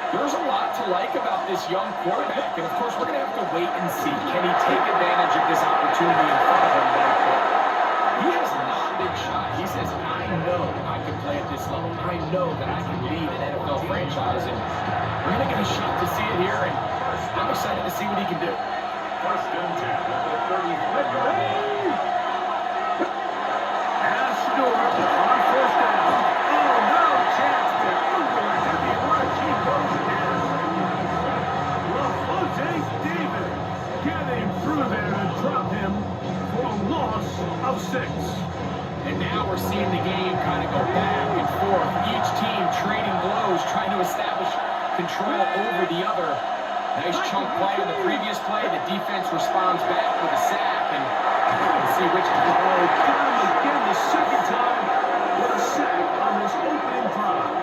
There's a lot to like about this young quarterback, and of course we're going to have to wait and see. Can he take advantage of this opportunity in front of him? He has not been shy. He says, I know I can play at this level. I know that I can lead an NFL franchise, and we're going to get a shot to see it here, and I'm excited to see what he can do. First and 10 at the 35-yard line. Astor on first down. Oh, no chance to under a heavy rush. He goes down. LaFonte David getting through there to drop him for a loss of 6. And now we're seeing the game kind of go back and forth. Each team trading blows, trying to establish control over the other. Nice chunk play on the previous play. The defense responds back with a sack, and we'll see which got him again the second time with a sack on this opening drive.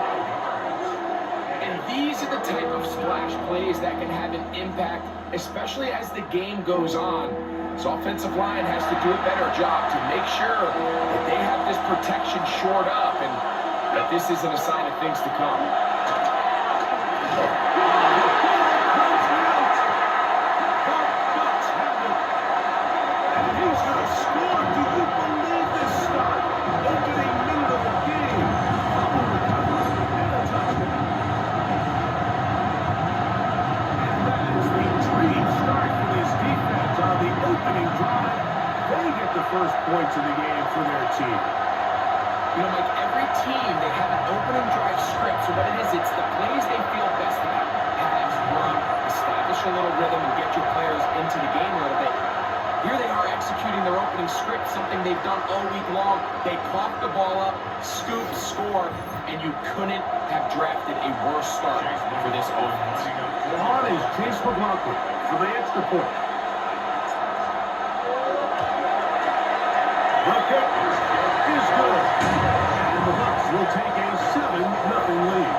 And these are the type of splash plays that can have an impact, especially as the game goes on. So offensive line has to do a better job to make sure that they have this protection shored up and that this isn't a sign of things to come. First points of the game for their team. You know, Mike, every team, they have an opening drive script. So what it is, it's the plays they feel best about. Pass, run, establish a little rhythm, and get your players into the game a little bit. Here they are executing their opening script, something they've done all week long. They pop the ball up, scoop, score, and you couldn't have drafted a worse start for this offense. On is Chase McLaughlin for the extra point. The kick is good. And the Bucs will take a 7-0 lead.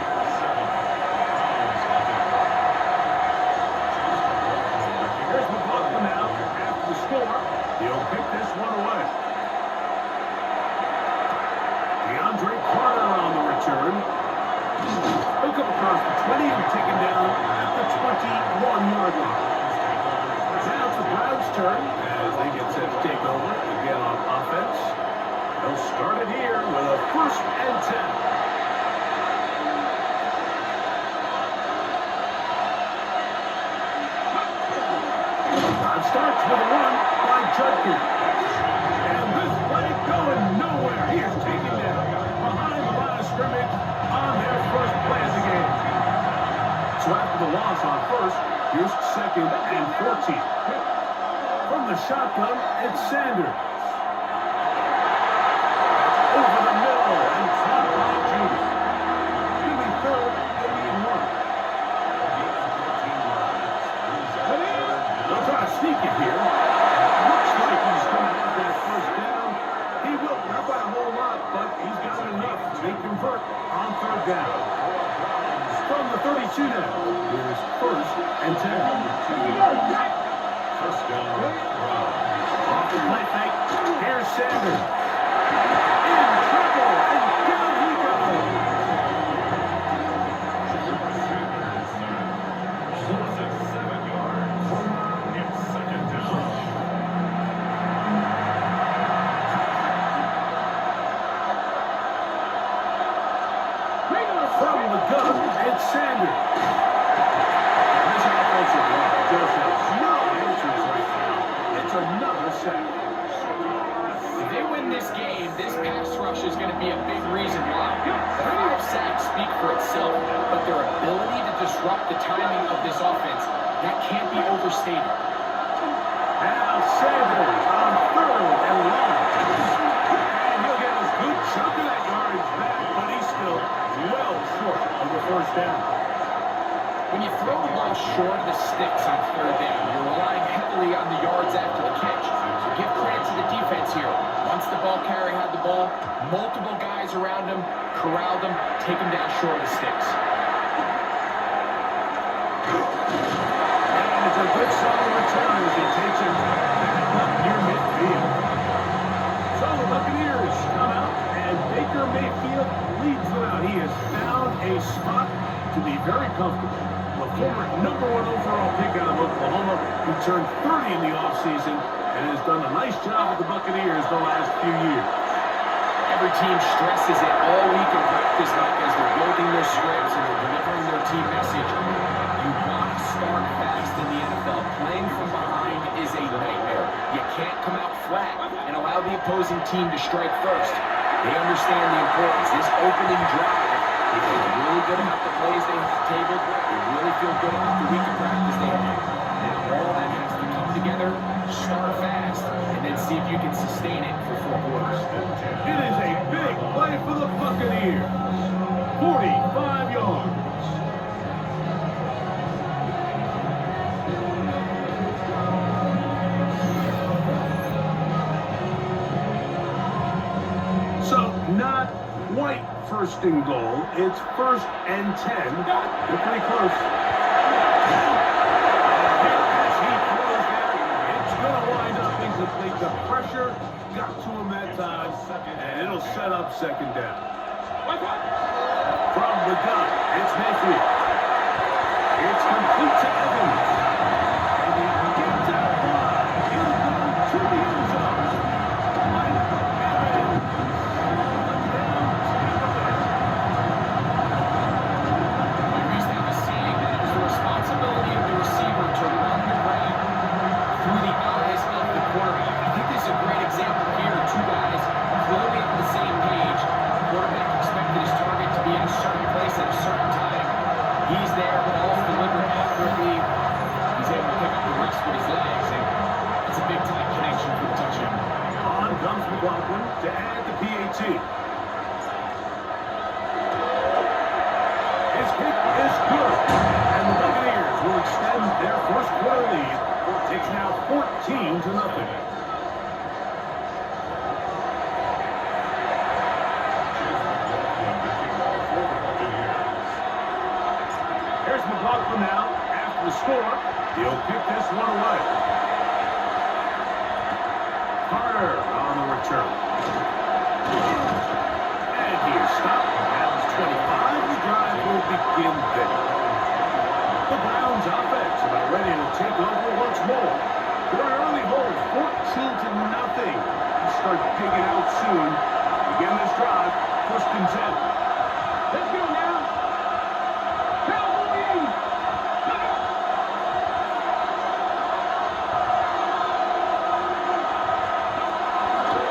Here's McLaughlin now after the score. He'll pick this one away. DeAndre Carter on the return. He'll come across the 20 and take him down at the 21-yard line. Now it's the Browns' turn as they get set to take over again on offense. They'll start it here with a 1st and 10. Time starts with a run by Judkins. And this play going nowhere. He is taken down behind the line of scrimmage on their first play of the game. So after the loss on first, here's 2nd and 14. From the shotgun, it's Sanders. Over the middle and caught by Judy. Give me 3rd and 1. They'll try to sneak it here. Looks like he's going to get that first down. He will, not by a whole lot, but he's got enough to convert on 3rd down. From the 32 now, here's 1st and 10. First down. Off the play fake. Here's Sanders. In trouble, and down he goes. Loss of 7 yards. It's 2nd down. From the gun, it's Sanders. This offensive line just has no answers right now. It's another sack. If they win this game, this pass rush is going to be a big reason why. The 5 sacks speak for itself, but their ability to disrupt the timing of this offense, that can't be overstated. Now Sanders on 3rd and 1. And he'll get a good chunk of that yardage back, but he's still well short of the 1st down. When you throw the ball short of the sticks on 3rd down, you're relying heavily on the yards after the catch. So give credit to the defense here. Once the ball carrier had the ball, multiple guys around him, corralled him, take him down short of the sticks. And it's a good solid return as he takes him back up near midfield. So the Buccaneers come out and And Baker Mayfield leads them out. He has found a spot to be very comfortable. The former #1 overall pick out of Oklahoma, who turned 30 in the offseason and has done a nice job with the Buccaneers the last few years. Every team stresses it all week in practice, like as they're building their scripts and they're delivering their team message. You want to start fast in the NFL. Playing from behind is a nightmare. You can't come out flat and allow the opposing team to strike first. They understand the importance. This opening drive, they feel really good about the plays they have tabled. They really feel good about the week of practice they have. Now all that has to come together, start fast, and then see if you can sustain it for 4 quarters. It is a big play for the Buccaneers. 45 yards. So, not quite first and goal. It's 1st and 10. They're pretty close. As he throws there, it's going to wind up incomplete. The pressure got to him that time, and it'll set up 2nd down. From the gun, it's Mayfield. It's complete to Evans. And he gets out wide. He'll go to the end zone. Responsibility of the receiver to run the route through the eyes of the quarterback. I think this is a great example here. 2 guys clearly on the same page. The quarterback expected his target to be in a certain place at a certain time. He's there, ball's delivered accurately. He's able to pick up the rest with his legs, and it's a big-time connection for the touchdown. On comes McLaughlin to add the PAT. His kick is good. And the Buccaneers will extend their 1st quarter lead. It's now 14-0. Here's McLaughlin now. After the score, he'll kick this one away. Carter on the return. And he is stopped at his 25. The drive will begin there. The Browns offense about ready to take over once more. For an early hold, 14-0. Start digging out soon. Begin this drive, 1st and 10. Let's go now. Cowboys!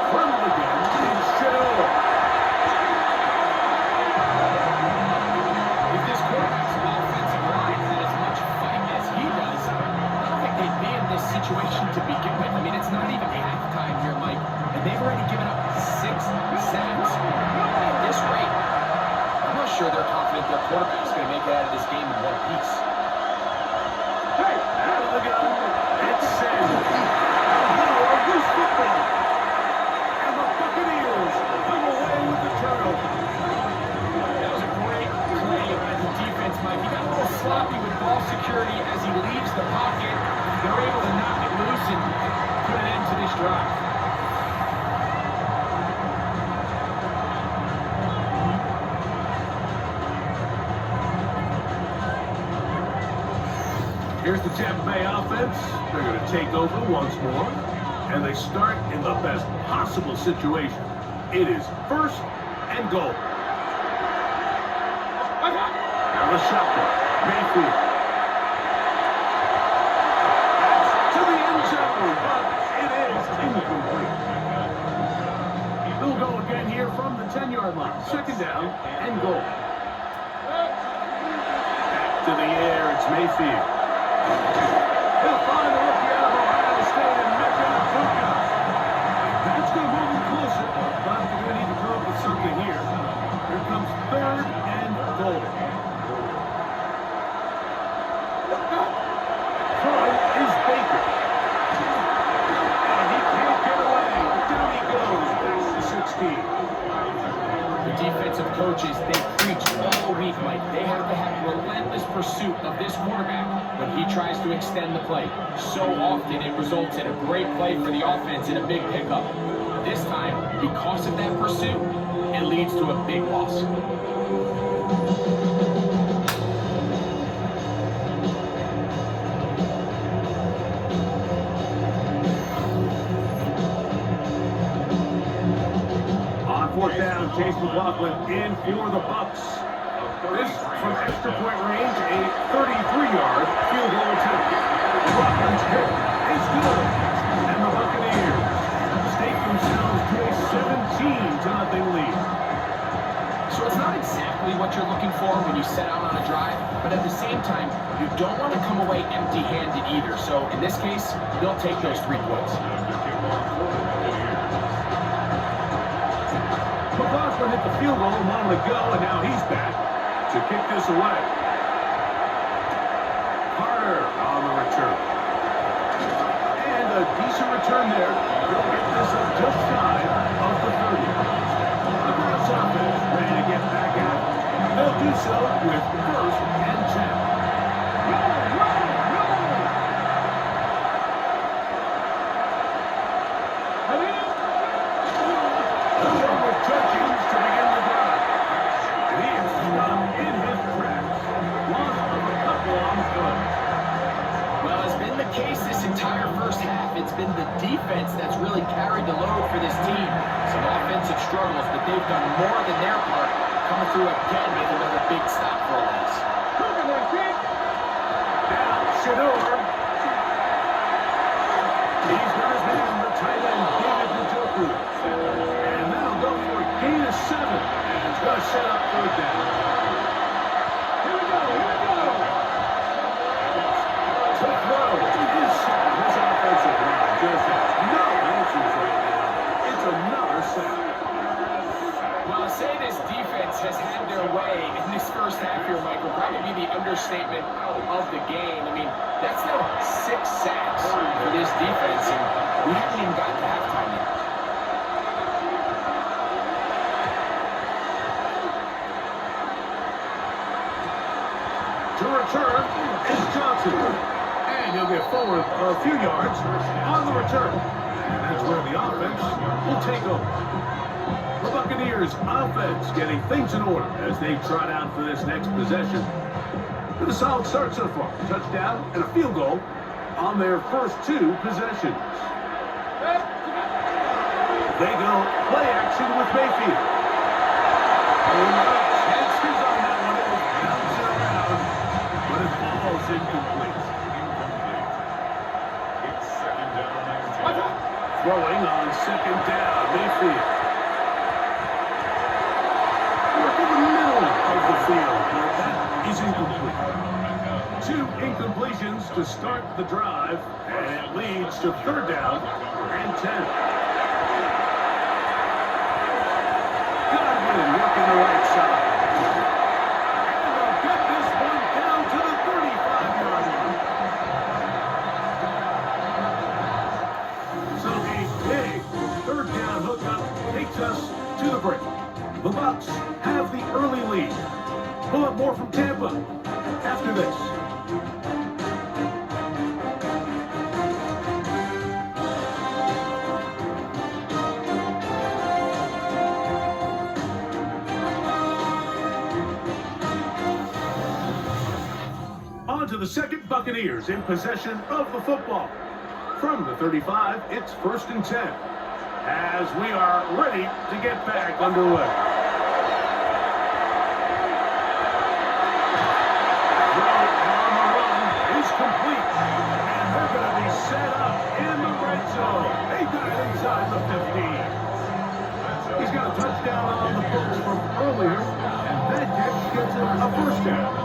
From the gun, it's Shadow. If this quarterback's offensive line had as much fight as he does, I don't think they'd be in this situation to begin with. I mean, it's not even halftime here, Mike, and they've already given up 6 sacks. At this rate, I'm not sure they're confident their quarterback's going to make it out of this game in one piece. Hey, out of the gun, it's Sanders. Now a loose football. And the Buccaneers come away with the turnover. That was a great play by the defense, Mike. He got a little sloppy with ball security as he leaves the pocket. They're able to knock it loose and put an end to this drive. Here's the Tampa Bay offense. They're going to take over once more. And they start in the best possible situation. It is 1st and goal. Now the shotgun. Mayfield. That's to the end zone, but it is incomplete. He'll go again here from the 10-yard line. 2nd down and goal. Back to the air. It's Mayfield. He'll find the rookie out of Ohio State and Mecca Bucca. That's going to move him closer, but they're going to need to come up with something here. Here comes 3rd and goal. Front is Baker. And he can't get away. Down he goes. That's the 16. The defensive coaches, they preach all week, Mike. They have to have relentless pursuit of this quarterback when he tries to extend the play. So often it results in a great play for the offense and a big pickup. This time, because of that pursuit, it leads to a big loss. On fourth down, Chase McLaughlin in for the Bucs. This from extra point range, a 33-yard field goal attempt. McLaughlin's hit is good, and the Buccaneers stake themselves to a 17-0 lead. So it's not exactly what you're looking for when you set out on a drive, but at the same time, you don't want to come away empty-handed either. So in this case, they'll take those 3 points. McLaughlin hit the field goal a moment ago, and now he's back to kick this away. Carter on the return. And a decent return there. They'll get this up just shy of the 30. The Browns offense ready to get back out. They'll do so with 1st and 10. It's been the defense that's really carried the load for this team. Some offensive struggles, but they've done more than their part. Coming through again with another big stop for a loss. Now, Shador. He's got his man, the tight end, David Njoku. And that'll go for a gain of 7. And it's going to set up 3rd down. Here we go. To throw. This offensive line just has no answers right now. It's another sack. Well, to say this defense has had their way in this first half here, Mike, will probably be the understatement of the game. I mean, that's now 6 sacks for this defense, and we haven't even got to halftime yet. To return is Johnson. And he'll get forward a few yards on the return. And that's where the offense will take over. The Buccaneers offense getting things in order as they trot out for this next possession. With a solid start so far. Touchdown and a field goal on their first 2 possessions. They go play action with Mayfield. Chances on that one. It was bouncing around, but it falls incomplete. Throwing on 2nd down, Mayfield. Work in the middle of the field, but that is incomplete. 2 incompletions to start the drive, and it leads to 3rd down and 10. Godwin working the right side. And they'll get this one down to the 35-yard line. So a big 3rd down hookup takes us to the break. The Bucs have the early lead. Pull up more from Tampa after this. On to the second, Buccaneers in possession of the football. From the 35, it's 1st and 10. As we are ready to get back underway. Throw on the run is complete. And they're going to be set up in the red zone. They got it inside the 15. He's got a touchdown on the books from earlier. And that catch gets him a 1st down.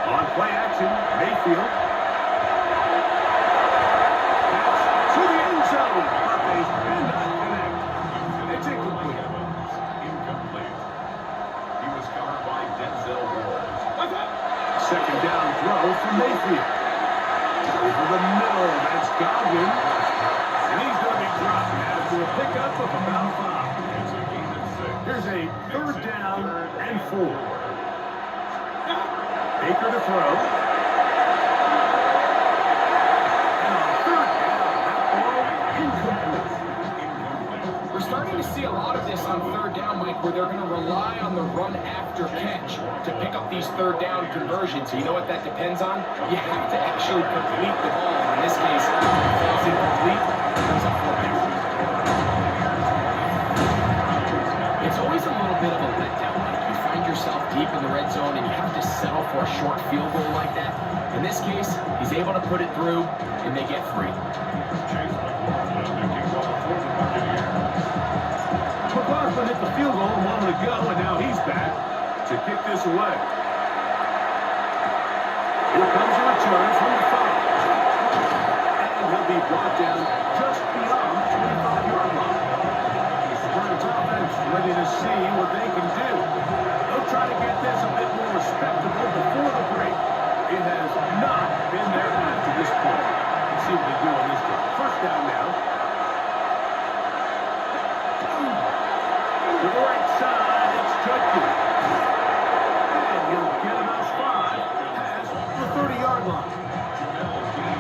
On play action, Mayfield. That's to the end zone, but they cannot connect. It's incomplete. Incomplete. He was covered by Denzel Ward. 2nd down throw from Mayfield. Over the middle, that's Godwin. And he's going to be dropped after a pickup of about 5. Here's a 3rd down and 4. Baker to throw. And on going to see a lot of this on third down, Mike, where they're going to rely on the run after catch to pick up these third down conversions. So you know what that depends on? You have to actually complete the ball. In this case, if it's incomplete, it comes up fourth down. It's always a little bit of a letdown, Mike. You find yourself deep in the red zone and you have to settle for a short field goal like that. In this case, he's able to put it through and they get free. McLaughlin hit the field goal a moment ago, and now he's back to kick this away. Here comes a return from the 5. And he'll be brought down just beyond the 25-yard line. The Spurs offense ready to see what they can do. They'll try to get this a bit more respectable before the break. It has not been their half to this point. Let's see what they do on this drive. First down now. To the right side, it's Judkins. And he'll get about 5 past the 30-yard line.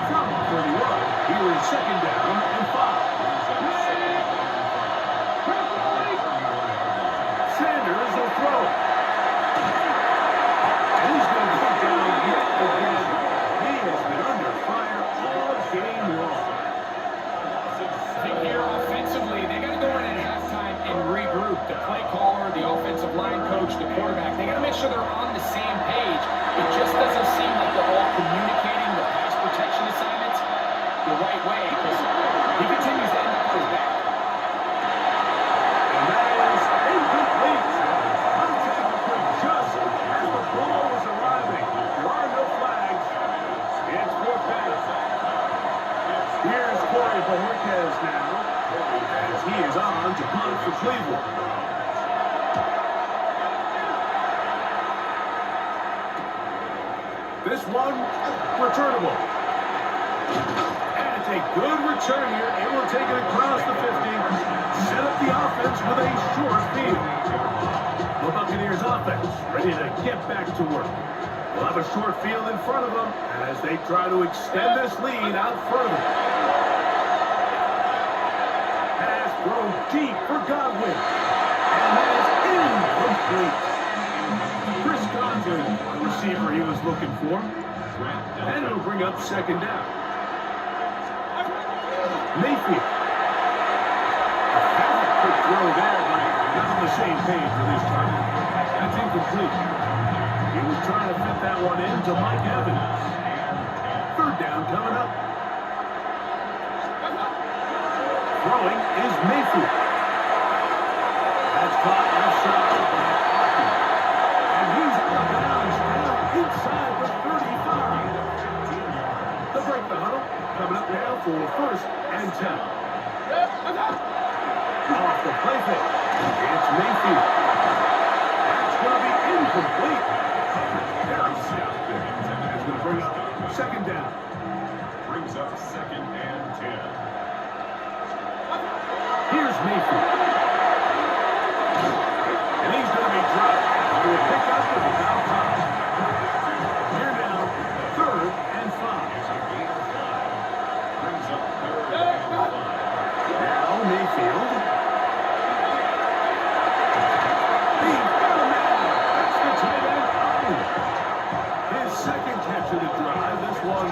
From the 31, here is second down and 5. Sanders will throw it. And he's going to get down yet again. He has been under fire all game long. I think here offensively, they got to go in at halftime and regroup. The play caller, the offensive line coach, the quarterback, they got to make sure they're on the same page. It just doesn't seem like they're all communicating the pass protection assignments the right way because he continues to end up on his back. And that is incomplete. Contact occurred just as the ball was arriving. There are no flags. It's fourth down. Here's Corey Bohorquez now, as he is on to punt for Cleveland. This one, returnable. And it's a good return here, able to take it across the 50, set up the offense with a short field. The Buccaneers offense ready to get back to work. They'll have a short field in front of them as they try to extend this lead out further. Pass thrown deep for Godwin. And that is incomplete. Chris Godwin, the receiver he was looking for. And it'll bring up second down. Mayfield. A quick throw there, but not on the same page with his target. That's incomplete. He was trying to fit that one in to Mike Evans. Third down coming up. Throwing is Mayfield. That's caught left side by Austin. And he's out of bounds now inside the 35. They'll break the huddle. Coming up now for first and 10. Off the play fake. It's Mayfield. That's going to be incomplete. That's going to bring up second down. Brings up second and 10. Here's Mayfield. And he's going to be dropped after a pickup of about 5. Here now, third and 5. Brings up third and 5. Now Mayfield. He's got a man. That's the tight end. His second catch of the drive. This one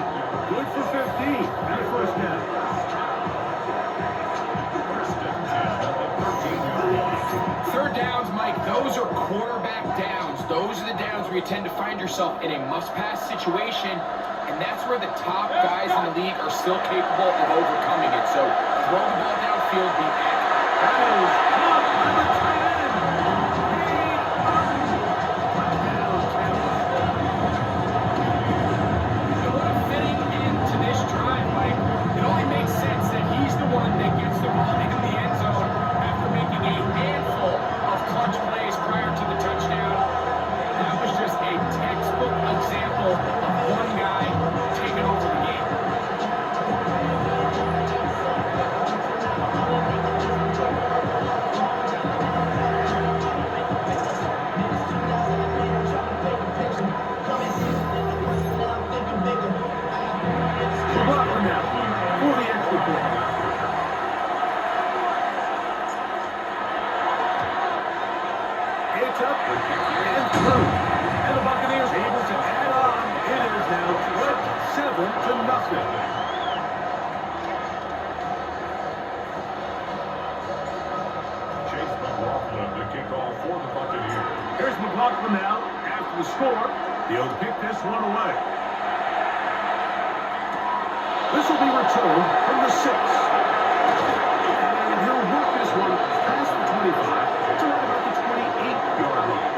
good for 15 and a first down. Third downs, Mike, those are quarterback downs. Those are the downs where you tend to find yourself in a must-pass situation, and that's where the top guys in the league are still capable of overcoming it. So throw the ball downfield, be accurate. That is caught by the tight end. Touchdown, Tampa. And what a fitting end to this drive, Mike. It only makes sense that he's the one that gets the ball in the end zone after making a handful of clutch plays prior to the touchdown. That was just a textbook example of one guy taking over the game. Picked up and through. And the Buccaneers able to add on. It is now 27-0. Chase McLaughlin, the kickoff for the Buccaneers. Here's McLaughlin now. After the score, he'll kick this one away. This will be returned from the 6. And he'll work this one past the 25 to right about the 28-yard line.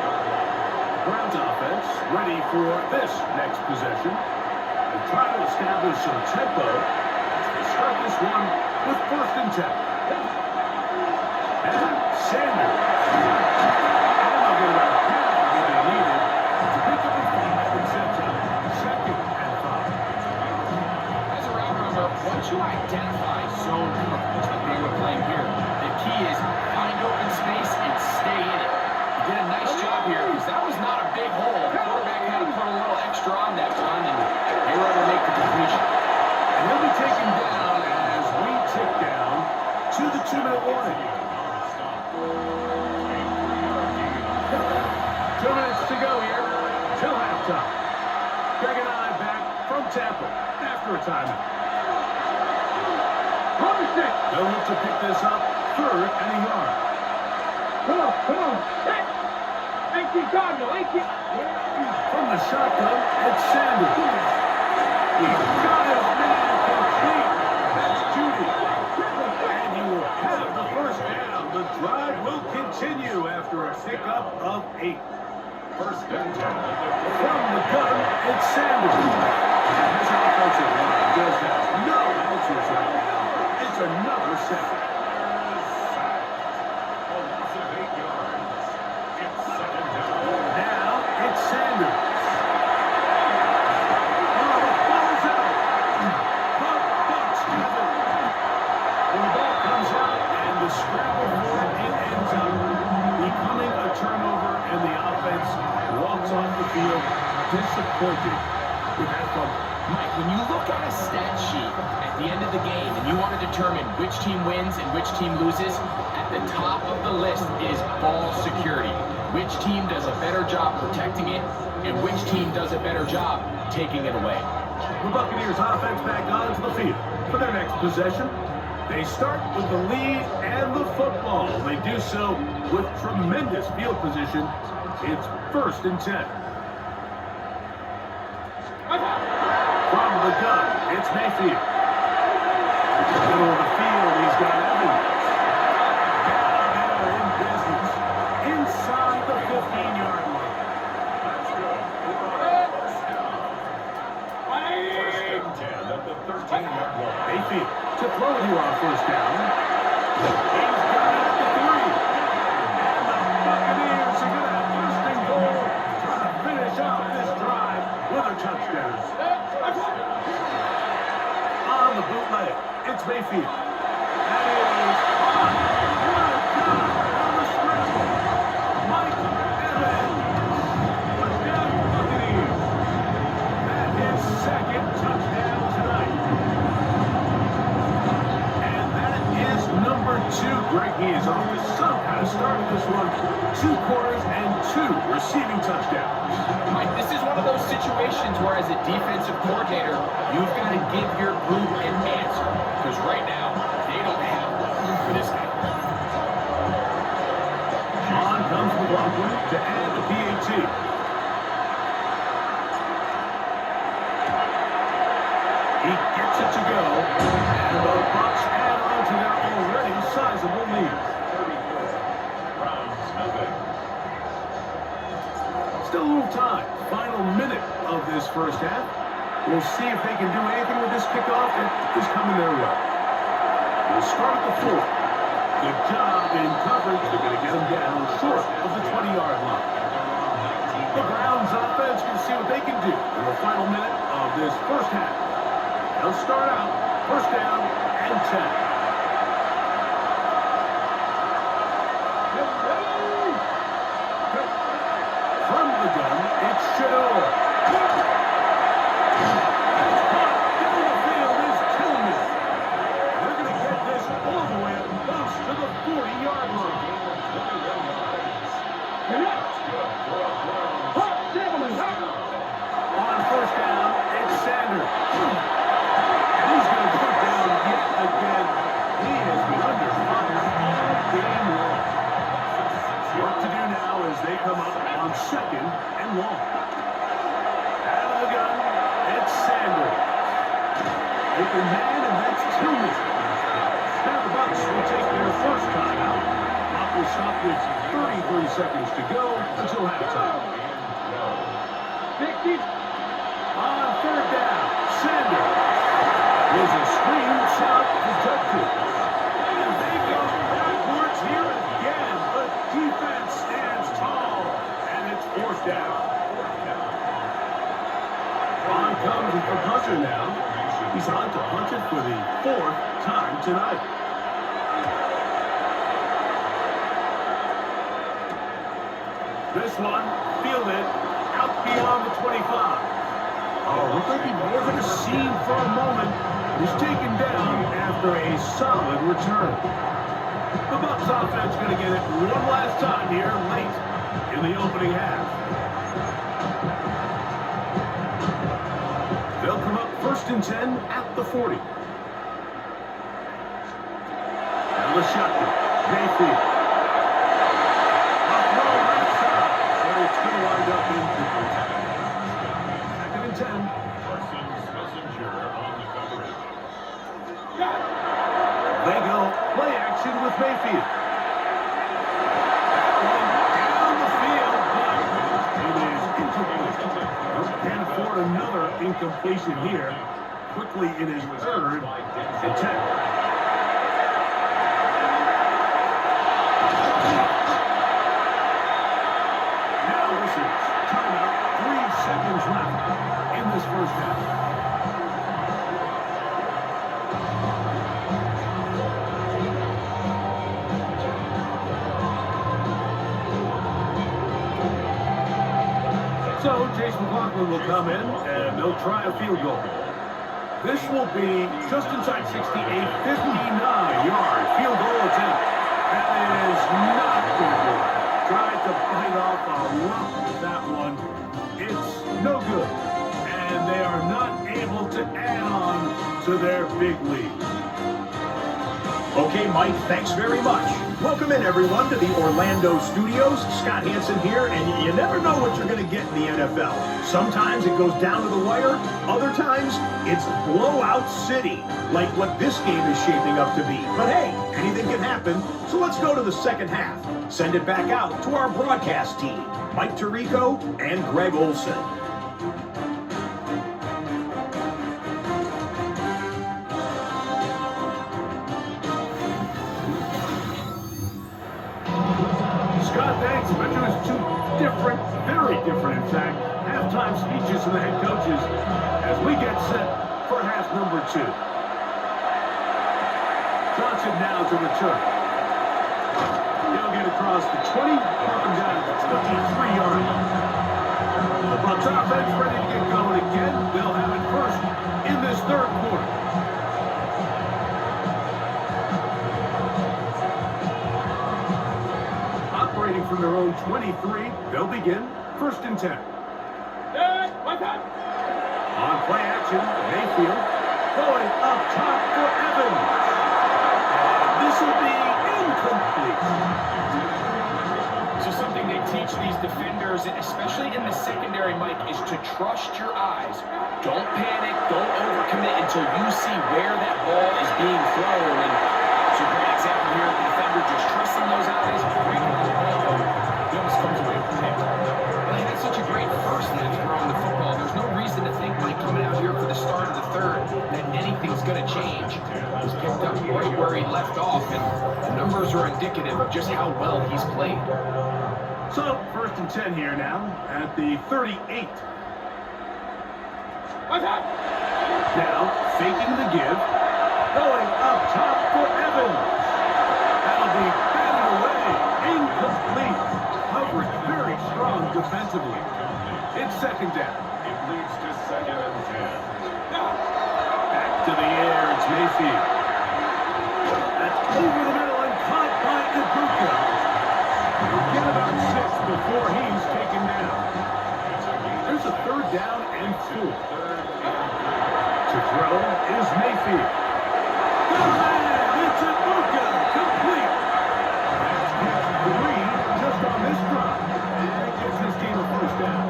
Browns offense ready for this next possession. They try to establish some tempo as they start this one with 1st and 10. And Sanders. And they'll get about half of what they needed to pick up a 5 and set up 2nd and 5. As a route runner, once you identify zone coverage like they were playing here, the key is find open space and stay in it. You did a nice job here because that was not a big hole. The quarterback had to put a little extra on that run, and they were able to make the completion. And he'll be taken down as we tick down to the 2-minute warning. 2 minutes to go here till halftime. Greg and I back from Tampa after a timeout. They'll look to pick this up 3rd and a yard. Come on. Thank you, Cardinal. Thank you. From the shotgun, it's Sanders. He got his man complete. That's Judy. And he will have the 1st down. The drive will continue after a pickup of 8. 1st and 10. From the gun, it's Sanders. This offensive line just has no answers right now. It's another sack. A loss of 8 yards. It's 2nd down. Now it's Sanders. Oh, the ball is out. The Bucs have it. When the ball comes out and the scramble for it ends up becoming a turnover, and the offense walks off the field disappointed with that fumble. Mike, when you look at a stat sheet at the end of the game and you want to determine which team wins and which team loses, at the top of the list is ball security. Which team does a better job protecting it and which team does a better job taking it away. The Buccaneers offense back onto the field for their next possession. They start with the lead and the football. They do so with tremendous field position. It's 1st and 10. From the gun, it's Mayfield. Middle of the field, he's got Evans. Down there in business. Inside the 15-yard line. That's good. 1st and 10 at the 13-yard line. Mayfield to throw here on 1st down. He's got it at the 3. And the Buccaneers are going to have 1st and goal, trying to finish off this drive with a touchdown. On the bootleg, it's Mayfield. That is on. What a job on the scramble. Mike Evans. Touchdown, Buccaneers. That is 2nd touchdown tonight. And that is number 2. Greg, he is off to some kind of start with this one. 2 quarters and 2 receiving touchdowns. Mike, this is one of those situations where as a defensive coordinator, you've got to give your group an answer. Because right now, they don't have one for this game. On comes McLaughlin to add the PAT. He gets it to go. And the Bucs add on to their already sizable lead. 34. Browns nothing. Still a little time. Final minute of this 1st half. We'll see if they can do anything with this kickoff that is coming their way. We'll start at the 4. Good job in coverage. They're going to get them down short of the 20-yard line. The Browns offense can see what they can do in the final minute of this 1st half. They'll start out 1st down and 10. From the gun, it's Shador. Down the field is Tillman. They're going to get this all the way up close to the 40-yard line. with 33 seconds to go until halftime. 60. On third down, Sanders. There's a screen shot to Judkins. And they go backwards here again. The defense stands tall, and it's fourth down. On comes the punter now. He's on to punt it for the fourth time tonight. This one, fielded out beyond the 25. Oh, looked like he was in a scene for a moment. He's taken down after a solid return. The Bucs offense going to get it one last time here late in the opening half. They'll come up 1st and 10 at the 40. And the shotgun, Mayfield. A throw left side, but it's going to wind up incomplete. 2nd and 10. Parsons Messenger on the coverage. They go play action with Mayfield. That one down the field, but it is incomplete. Can't afford another incompletion here. Quickly in his 3rd and 10. Now this is timeout. 3 seconds left in this first half. So, Chase McLaughlin will come in, and they'll try a field goal. This will be just inside 60, a 59-yard field goal attempt. That is not good. Tried to bite off a rock with that one. It's no good. And they are not able to add on to their big lead. Okay, Mike, thanks very much. Welcome in, everyone, to the Orlando studios. Scott Hansen here, and you never know what you're going to get in the NFL. Sometimes it goes down to the wire. Other times, it's blowout city, like what this game is shaping up to be. But hey, anything can happen, so let's go to the second half. Send it back out to our broadcast team, Mike Tirico and Greg Olson. Scott, thanks. I mentioned there's 2 different, very different, in fact, halftime speeches from the head coaches as we get set for half number 2. Johnson now to return. He'll get across the 20, broken down to the 23-yard line. The Bucs offense ready to get going again. They'll have it first in this 3rd quarter. Operating from their own 23, they'll begin 1st and 10. On play action, Mayfield going up top for Evans. And this will be incomplete. So something they teach these defenders, especially in the secondary, Mike, is to trust your eyes. Don't panic, don't overcommit until you see where that ball is being thrown. And it's a great example here of the defender just trusting those eyes, breaking the ball. He almost comes away with it. Well, he had such a great first half throwing the football. There's no reason to think, Mike, coming out here for the start of the 3rd, that anything's going to change. He's picked up right where he left off, and the numbers are indicative of just how well he's played. So, 1st and 10 here now at the 38. Now, faking the give. Going up top for Evans. That'll be batted away. Incomplete. Coverage very strong defensively. It's 2nd down. It leads to 2nd and 10. Back to the air. It's Mayfield. That's over the middle and caught by Ibuka. He'll get about 6 before he's taken down. There's a 3rd down and 4. To throw is Mayfield. It's Ibuka. Complete. That's catch 3 just on this drive. That gives this team a 1st down.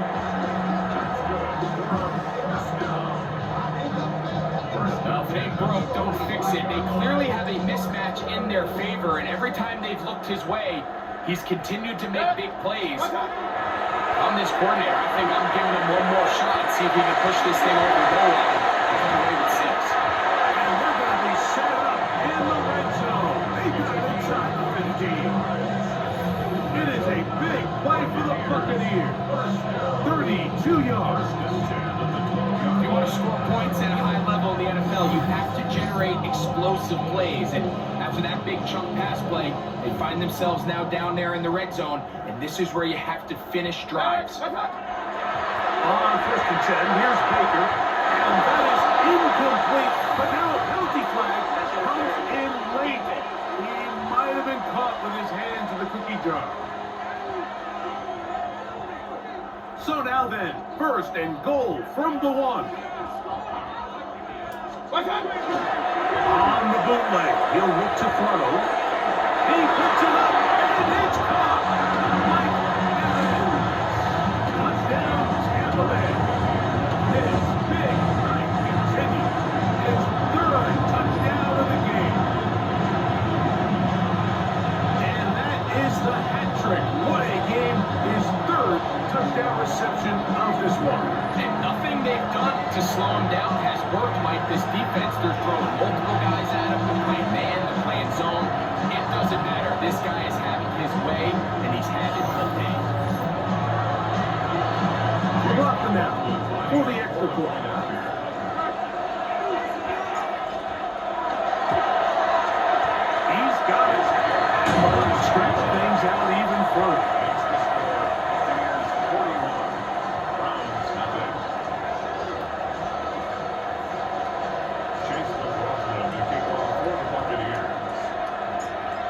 Well, if it ain't broke, don't fix it. They clearly have a mismatch in their favor, and every time they've looked his way, He's continued to make big plays. I'm this coordinator. I think I'm giving him one more shot, see if he can push this thing over the goal line and come away with 6. And they're going to be set up in the red zone. They got it inside the 15. It is a big play for the Buccaneers. 32 yards. If you want to score points at a high level in the NFL, you have to generate explosive plays. And after that big chunk pass play, they find themselves now down there in the red zone. And this is where you have to finish drives. On 1st and 10, here's Baker. And that is incomplete. But now a penalty flag comes in late. He might have been caught with his hands in the cookie jar. So now then, 1st and goal from the 1. On the bootleg, he'll look to throw. He puts it up, and it's caught. Mike Evans. Touchdown, Tampa Bay. This big night continues. His 3rd touchdown of the game. And that is the hat trick. What a game. His 3rd touchdown reception of this one. And nothing they've done to slow him down has worked, Mike. This defense, they're throwing multiple guys at him. They're playing man, they're playing zone. It doesn't matter. This guy is having his way, and he's had it all day. Block them out for the extra point. He's got it. And stretch things out even further.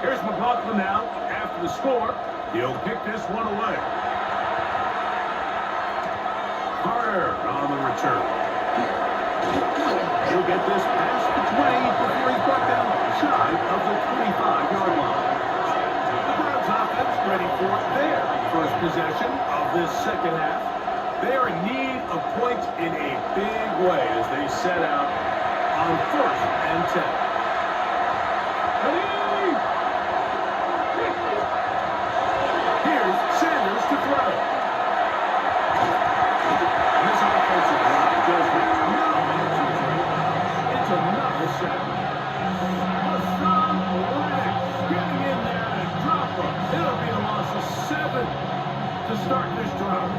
Here's McLaughlin now. After the score, he'll pick this one away. Carter on the return. He'll get this past the 20 before he's brought down shy of the 25-yard line. The Browns offense ready for their first possession of this second half. They are in need of points in a big way as they set out on 1st and 10. Here's Sanders to throw. This offensive line does it. It's another sack. Hassan Reddick getting in there and drop him. It'll be a loss of 7 to start this drive.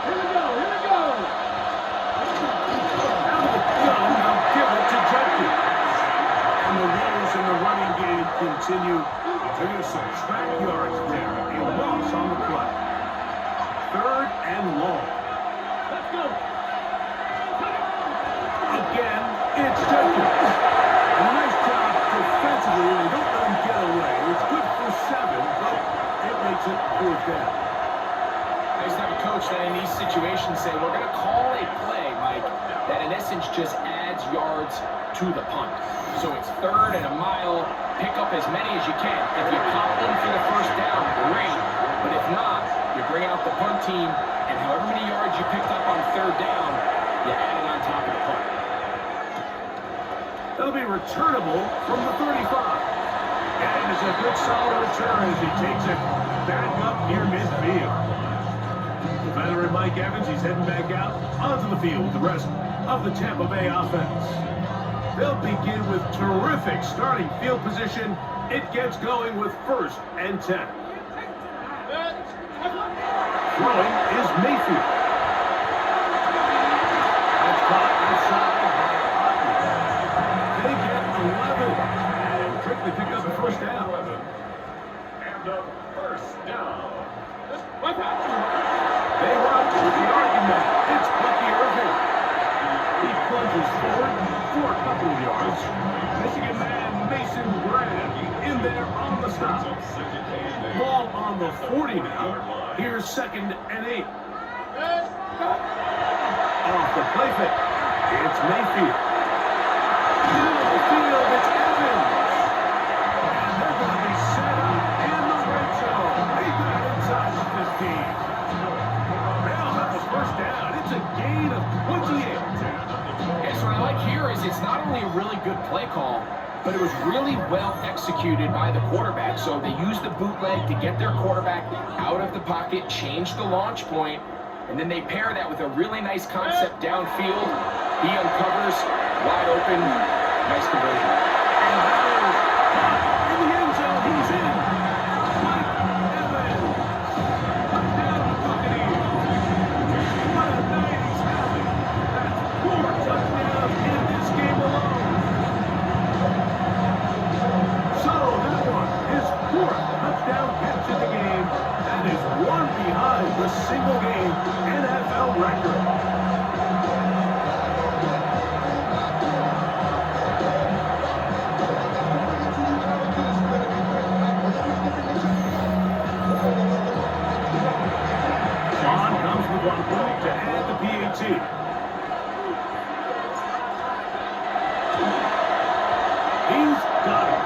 Here we go, here we go. Out of the gun, they'll give it to Judkey. And the Raiders in the running game continue. They're going to subtract yards there. A loss on the play. 3rd and long. Let's go. Again, it's Judkey. A nice job defensively. They don't let him get away. It's good for 7, but it makes it 4th down. Nice to have a coach that in these situations say, we're going to call a play, Mike, that in essence just adds yards to the punt. So it's 3rd and a mile. Pick up as many as you can. If you pop in for the 1st down, great. But if not, you bring out the punt team, and however many yards you picked up on 3rd down, you add it on top of the punt. That'll be returnable from the 35. And it's a good solid return as he takes it back up near midfield. The veteran Mike Evans, he's heading back out onto the field with the rest of the Tampa Bay offense. They'll begin with terrific starting field position. It gets going with 1st and 10. Throwing is Mayfield. That's caught inside by Otley. They get 11 and quickly pick up the 1st down. And a 1st down. They run with the argument. It's Bucky Irving. He plunges forward for a couple of yards. Michigan man Mason Graham in there on the stop. Ball on the 40 now. Here's 2nd and 8. Off the play fake. It's Mayfield. Middle of the field, it's Evans. And they're going to be set up in the red zone. They got inside the 15. They'll have the 1st down. It's a gain of 28. Yeah, so what I like here is it's not only a really good play call, but it was really well executed by the quarterback. So they used the bootleg to get their quarterback out of the pocket, change the launch point, and then they pair that with a really nice concept downfield. He uncovers, wide open, nice conversion. And that is in the end zone. He's in. Mike Evans. Touchdown, Buccaneers. What a night he's having. That's 4 touchdowns in this game alone. So that one, his 4th touchdown catch of the game, and is one behind the single-game NFL record. To add the PAT. He's got it.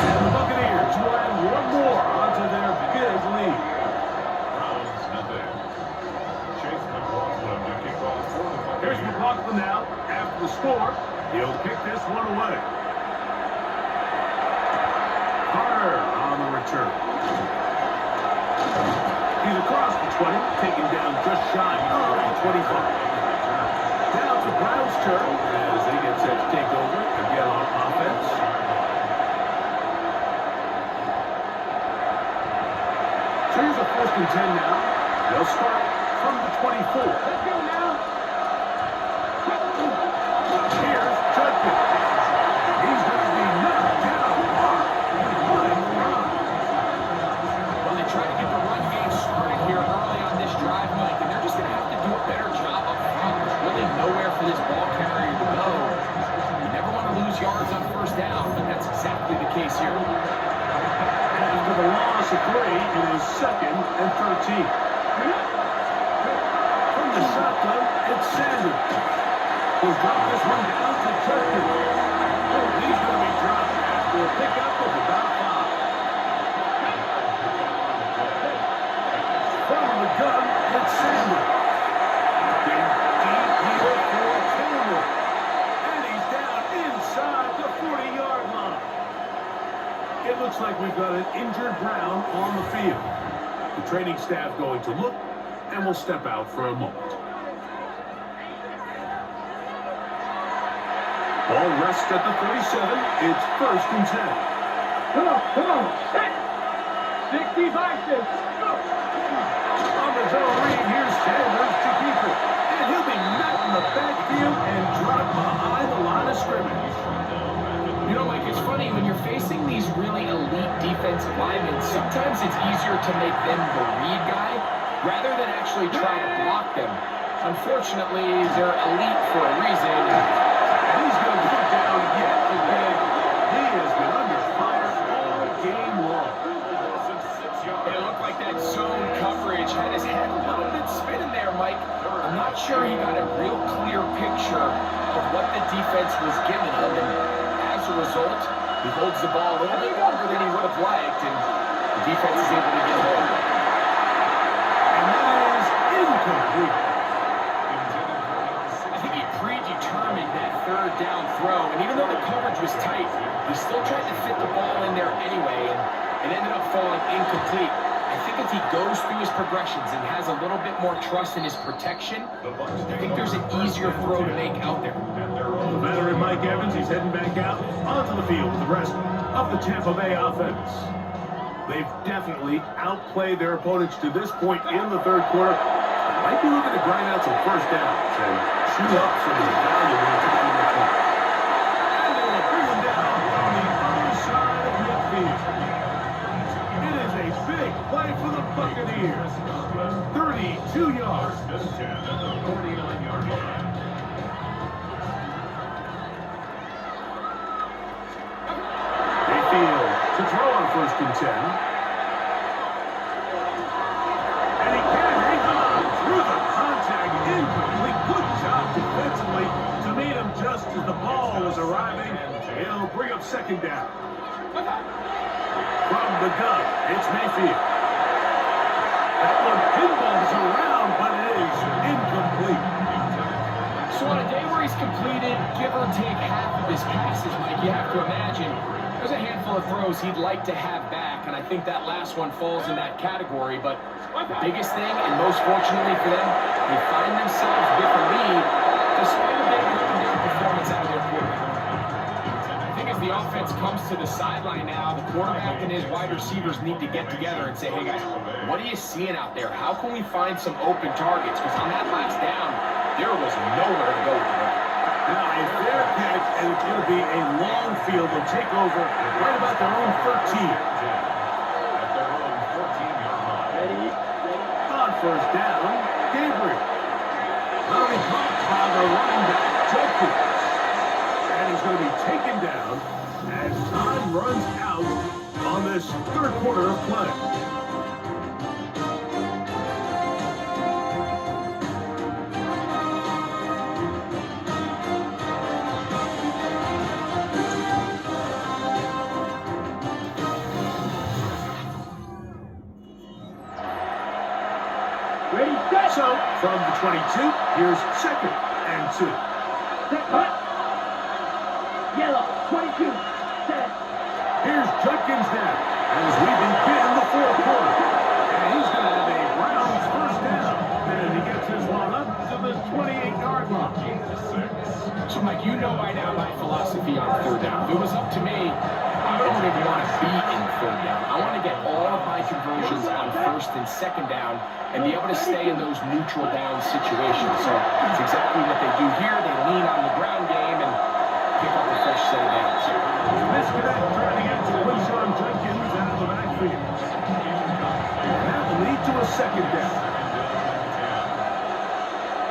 And the Buccaneers will add one more onto their big lead. Browns nothing. Chase McLaughlin to kick off for the Buccaneers. Here's McLaughlin now. After the score, he'll kick this one away. Carter on the return. He's across the 20, taken down just shy of the 25. Now it's the Browns' turn as they get set to take over again on offense. So here's a 1st and 10 now. They'll start from the 24. Let's go now. Here's Judkins. He's going to be knocked down hard. What a run. Well, they try to get the run game started here early on this drive, Mike, and they're just going to have to do a better job up front. There's really nowhere for this ball carrier to go. You never want to lose yards on 1st down, but that's exactly the case here. After the loss of 3, it is 2nd and 13. From the shotgun, it's Sanders. He'll drop this one down to Judkins. He's going to be dropped after a pickup of about 5. From the gun, it's Sanders. Deep heel for Taylor. And he's down inside the 40-yard line. It looks like we've got an injured Brown on the field. The training staff going to look, and we'll step out for a moment. Ball rests at the 37. It's 1st and 10. Come on. Set. 60 boxes. Go. On the zone read, here's Sanders to keep it. And he'll be met in the backfield and dropped behind the line of scrimmage. You know, Mike, it's funny, when you're facing these really elite defensive linemen, sometimes it's easier to make them the read guy rather than actually try to block them. Unfortunately, they're elite for a reason. And he's going to go down yet again. He has been under fire all game long. It looked like that zone coverage had his head a little bit spinning there, Mike. I'm not sure he got a real clear picture of what the defense was giving him, and as a result, he holds the ball a little bit longer than he would have liked, and the defense is able to get home. And that is incomplete. I think he predetermined that 3rd down throw, and even though the coverage was tight, he still tried to fit the ball in there anyway, and it ended up falling incomplete. I think if he goes through his progressions and has a little bit more trust in his protection, I think there's an easier throw to make out there. The veteran Mike Evans, he's heading back out onto the field with the rest of the Tampa Bay offense. They've definitely outplayed their opponents to this point in the 3rd quarter. They might be looking to grind out some 1st downs and shoot up some valuable time in the clock. And they will bring him down on the other side of midfield. It is a big play for the Buccaneers. 32 yards. 10 at the 49-yard line. Mayfield to throw on 1st and 10. And he can hang on through the contact. Incomplete. Good job defensively to meet him just as the ball was arriving. It'll bring up 2nd down. From the gun, it's Mayfield. That one pinballs around, but it is incomplete. So on a day where he's completed, give or take, half of his passes, Mike, you have to imagine there's a handful of throws he'd like to have back, and I think that last one falls in that category. But the biggest thing, and most fortunately for them, they find themselves with the lead despite a bit of an up-and-down performance out of their quarterback. I think as the offense comes to the sideline now, the quarterback and his wide receivers need to get together and say, hey guys, what are you seeing out there? How can we find some open targets? Because on that last down, there was nowhere to go with the ball. Now a fair catch, and it's going to be a long field. They'll take over right about their own 13. At their own 14-yard line. On first down, Gabriel. Now he caught by the running back, Jenkins. And he's going to be taken down as time runs out on this third quarter of play. Ready, set. So, from the 22, here's second and 2. Set, cut. Yellow, 22, set. Here's Jenkins now as we begin the fourth quarter. And he's going to have a Browns first down. And he gets this one up to the 28-yard line. So, Mike, you know by now my philosophy on third down. If it was up to me, I don't even want to be in third down. I want to get all of my conversions on first and second down and be able to stay in those neutral down situations. So it's exactly what they do here. They lean on the ground game and pick up a fresh set of downs. Misconnect trying to get to Winshawn Jenkins out of the backfield. That will lead to a second down.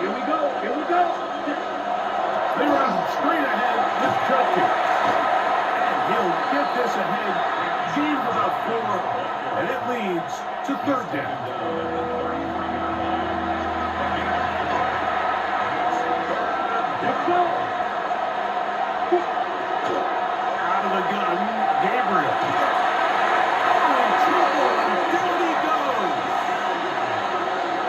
Here we go, here we go. They run straight ahead with Jenkins. And he'll get this ahead. Gain of about 4. And it leads to third down. Let's go. Out of the gun, Gabriel. Oh, in trouble, and down he goes.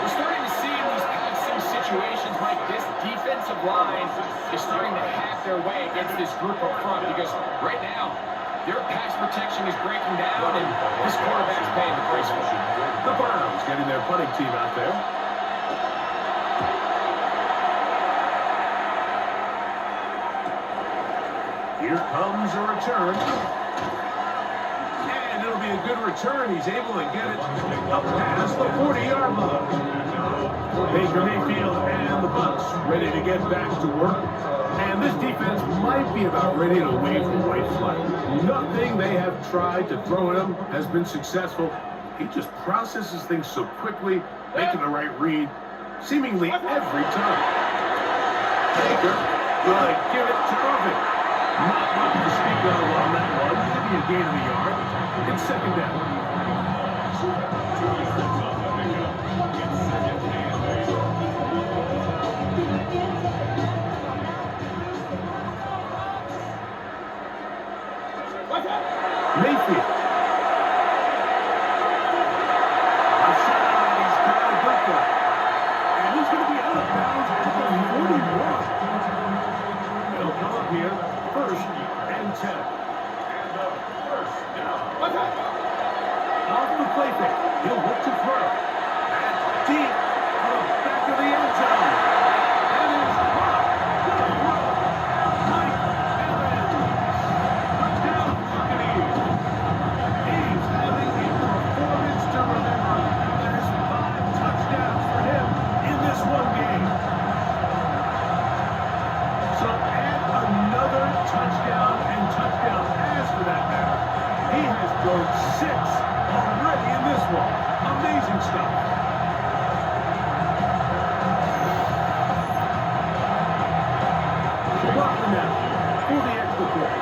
We're starting to see in these passing situations, Mike, this defensive line is starting to have their way against this group up front because right now, their pass protection is breaking down, and this quarterback's paying the price for it. The Browns getting their punting team out there. Here comes a return. And it'll be a good return. He's able to get it up past the 40-yard line. Baker Mayfield and the Bucs ready to get back to work. And this defense might be about ready to wave the white flag. Nothing they have tried to throw at him has been successful. He just processes things so quickly, making the right read, seemingly every time. Baker will give it to Irving. Not much to speak of on that one. Maybe a gain of a yard. It's second down. Mayfield. Outside, he's got a good one. And he's going to be out of bounds at the 41. They'll come up here, first and 10. And the first down. Off the play fake. He'll look to throw. And deep on the back of the end zone. And it's caught. Good throw. Mike Evans. Touchdown, Buccaneers. He's having a performance to remember. There's 5 touchdowns for him in this one game. So add another touchdown and touchdown pass for that matter. He has thrown 6 already in this one. Amazing stuff. Blocked now for the extra point.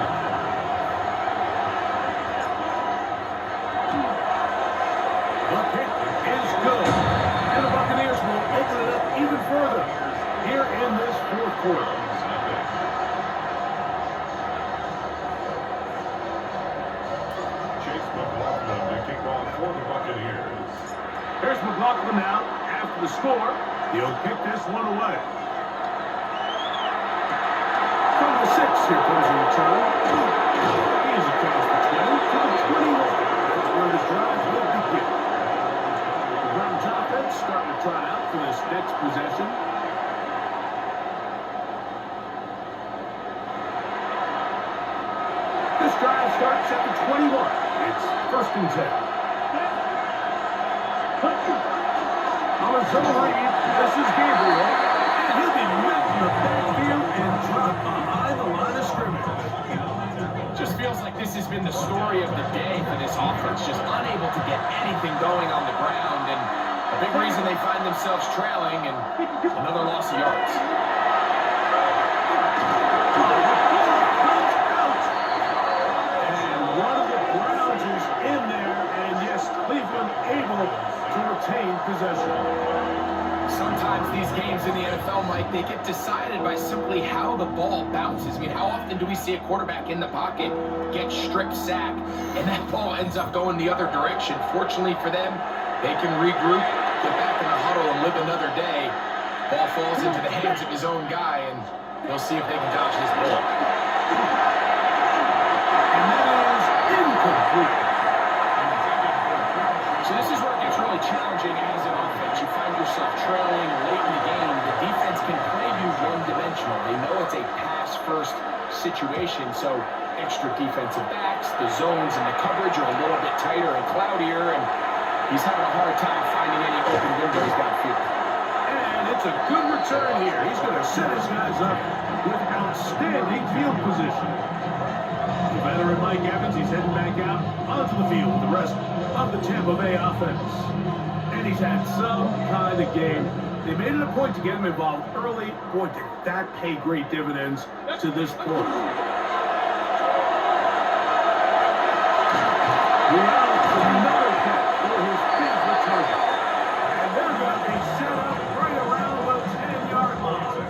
The kick is good. And the Buccaneers will open it up even further here in this fourth quarter. Chase McLaughlin to kick off for the Buccaneers. Here's McLaughlin now after the score. He'll kick this one away. Here comes the return. Here's across the 20 to the 21. That's where the drive will begin. The Browns offense starting to try out for this next possession. This drive starts at the 21. It's 1st and 10. On a zone read, this is Gabriel. And he'll be met in the backfield and dropped behind the line of scrimmage. Just feels like this has been the story of the day for this offense. Just unable to get anything going on the ground. And a big reason they find themselves trailing and another loss of yards. And one of the Browns is in there. And yes, Cleveland able to retain possession. Sometimes these games in the NFL, Mike, they get decided by simply how the ball bounces. I mean, how often do we see a quarterback in the pocket get strip sack, and that ball ends up going the other direction? Fortunately for them, they can regroup, get back in the huddle, and live another day. Ball falls into the hands of his own guy, and they'll see if they can dodge this ball. And that is incomplete. So this is where it gets really challenging as an offense. You find yourself trailing late in the game. The defense can play you one-dimensional. They know it's a pass-first situation, so extra defensive backs, the zones and the coverage are a little bit tighter and cloudier, and he's having a hard time finding any open windows downfield. And it's a good return here. He's going to set his guys up with outstanding field position. The veteran Mike Evans, he's heading back out onto the field with the rest of the Tampa Bay offense. And he's had some kind of game. They made it a point to get him involved early. Boy, did that pay great dividends to this point. Alex, another catch for his favorite target. And they're going to be set up right around the 10-yard line.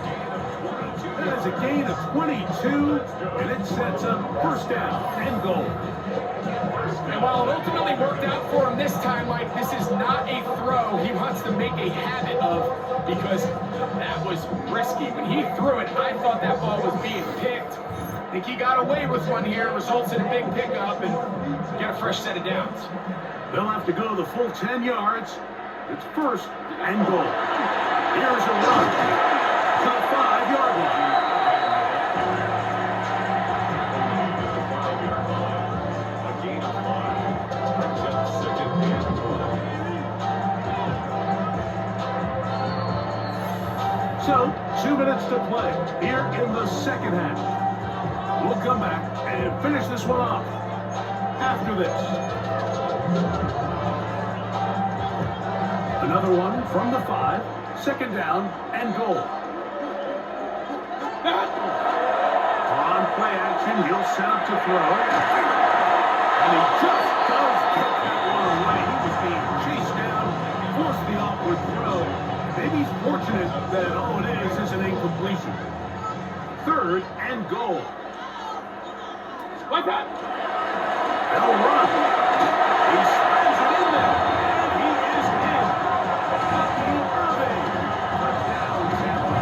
That is a gain of 22, and it sets up 1st down and goal. And while it ultimately worked out for him this time, Mike, this is not a throw he wants to make a habit of, because that was risky. When he threw it, I thought that ball was being picked. I think he got away with one here, results in a big pickup, and get a fresh set of downs. They'll have to go the full 10 yards. It's 1st and goal. Here's a run to the 5-yard line. So, 2 minutes to play here in the 2nd half. We'll come back and finish this one off after this. Another one from the 5, 2nd down and goal. On play action, he'll set up to throw. And he just does get that one away. He was being chased down, forced the awkward throw. Maybe he's fortunate that all it is an incompletion. 3rd and goal. Like that. They'll run. He slams it in there. And he is in. Buccaneers Madden. Touchdown, Tampa.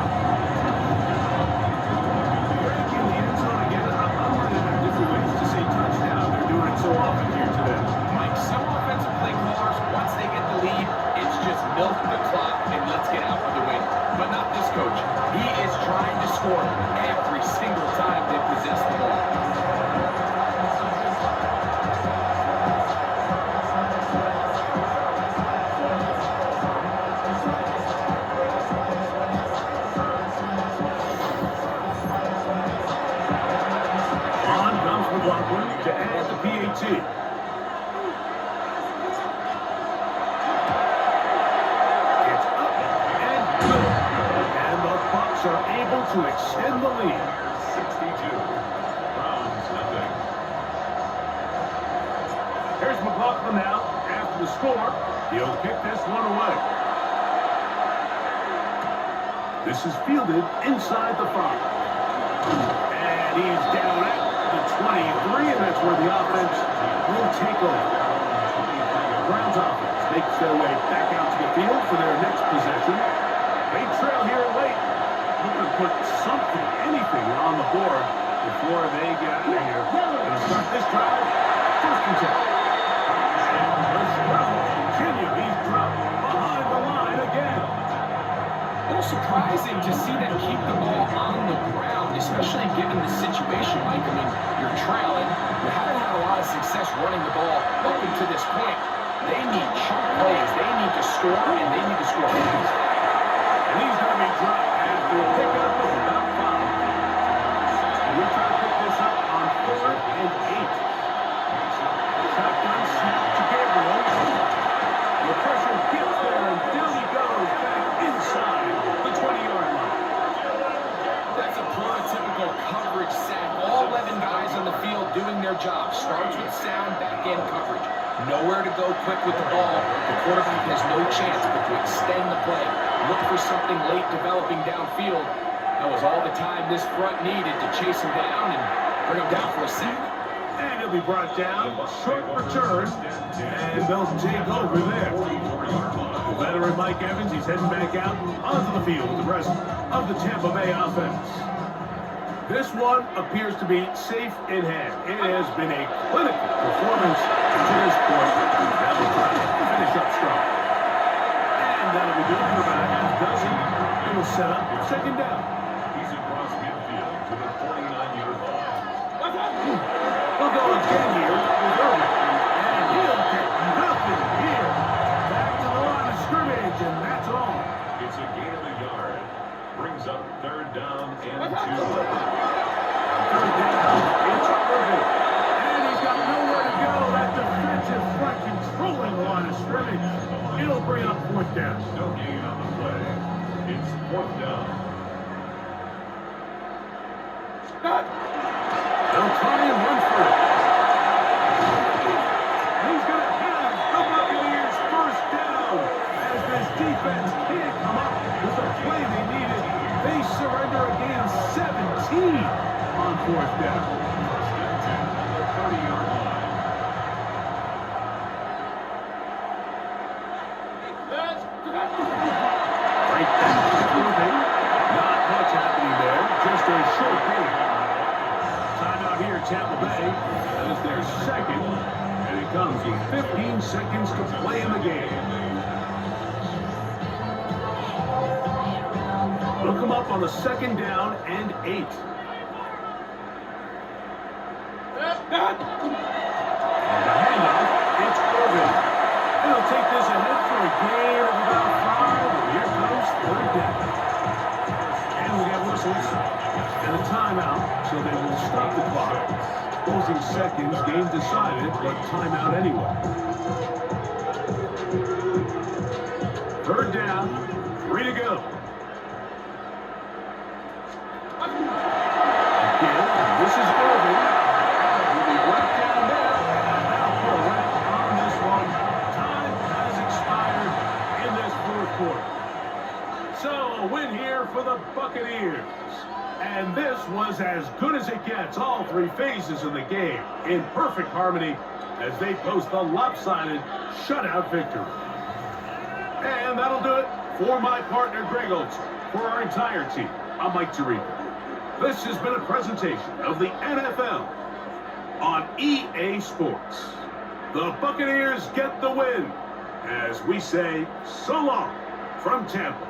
Breaking the end zone again. I'm running out of different ways to say touchdown. They're doing it so often here today. Mike, some offensive play callers, once they get the lead, it's just milk the clock and let's get out for the win. But not this coach. He is trying to score every single time they possess the ball. On comes McLaughlin to add the PAT. It's up and good. And the Bucs are able to extend the lead. 62. Browns, nothing. Here's McLaughlin now. After the score, he'll kick this one away. This is fielded inside the 5. And he's down at the 23, and that's where the offense will take over. Browns offense makes their way back out to the field for their next possession. They trail here late. Looking to put something, anything on the board before they get out of here. They'll start this drive. First and 10. And the struggles continue. He's dropped behind the line again. A little surprising to see them keep the ball on the ground, especially given the situation, Mike. I mean, you're trailing. You haven't had a lot of success running the ball up until this point. They need chunk plays. They need to score, and they need to score fast. And he's going to be dropped after a pickup of about 5. We're trying to pick this up on 4th and 8. Shotgun snap to Gabriel. The pressure gets there, and down he goes back inside the 20-yard line. That's a prototypical coverage sack. All 11 guys on the field doing their job. Starts with sound back-end coverage. Nowhere to go quick with the ball. The quarterback has no chance but to extend the play. Look for something late developing downfield. That was all the time this front needed to chase him down and bring him down for a sack. And he'll be brought down. Short return. And they'll take over there. The veteran Mike Evans, he's heading back out onto the field with the rest of the Tampa Bay offense. This one appears to be safe in hand. It has been a clinical performance to this point. Now we'll try to finish up strong. And that'll be good for about a half dozen. It'll set up second down. He's across midfield to the 49-yard line. We'll go again here with Irving. And he'll get nothing here. Back to the line of scrimmage, and that's all. It's a gain of a yard. Brings up 3rd down and 2. Third down, it's Irving. And he's got nowhere to go. That defensive front controlling the line of scrimmage. It'll bring up 4th down. No gain on the play. It's 4th down. They'll try and run for it. He's going to have the Buccaneers first down. As this defense can't come up with the play they needed, they surrender a gain of 17 on 4th down. First and 10 on the 30-yard line. Right back to Irving. Not much happening there. Just a short gain. Timeout here, Tampa Bay. That is their second. And it comes with 15 seconds to play in the game. Look them up on the 2nd down and 8. And the handoff, it's Irving. He'll take this ahead for a gain of about 5. And here comes 3rd down. And we got whistles and a timeout, so they will stop the clock. Closing seconds, game decided, but timeout anyway. 3rd down, 3 to go. Again, this is Irving. He'll be right down there. And now for a wrap on this one. Time has expired in this 4th quarter. So a win here for the Buccaneers. And this was as good as it gets. All 3 phases of the game in perfect harmony as they post the lopsided shutout victory. And that'll do it for my partner Greg Olson. For our entire team, I'm Mike Tirico. This has been a presentation of the NFL on EA Sports. The Buccaneers get the win as we say so long from Tampa.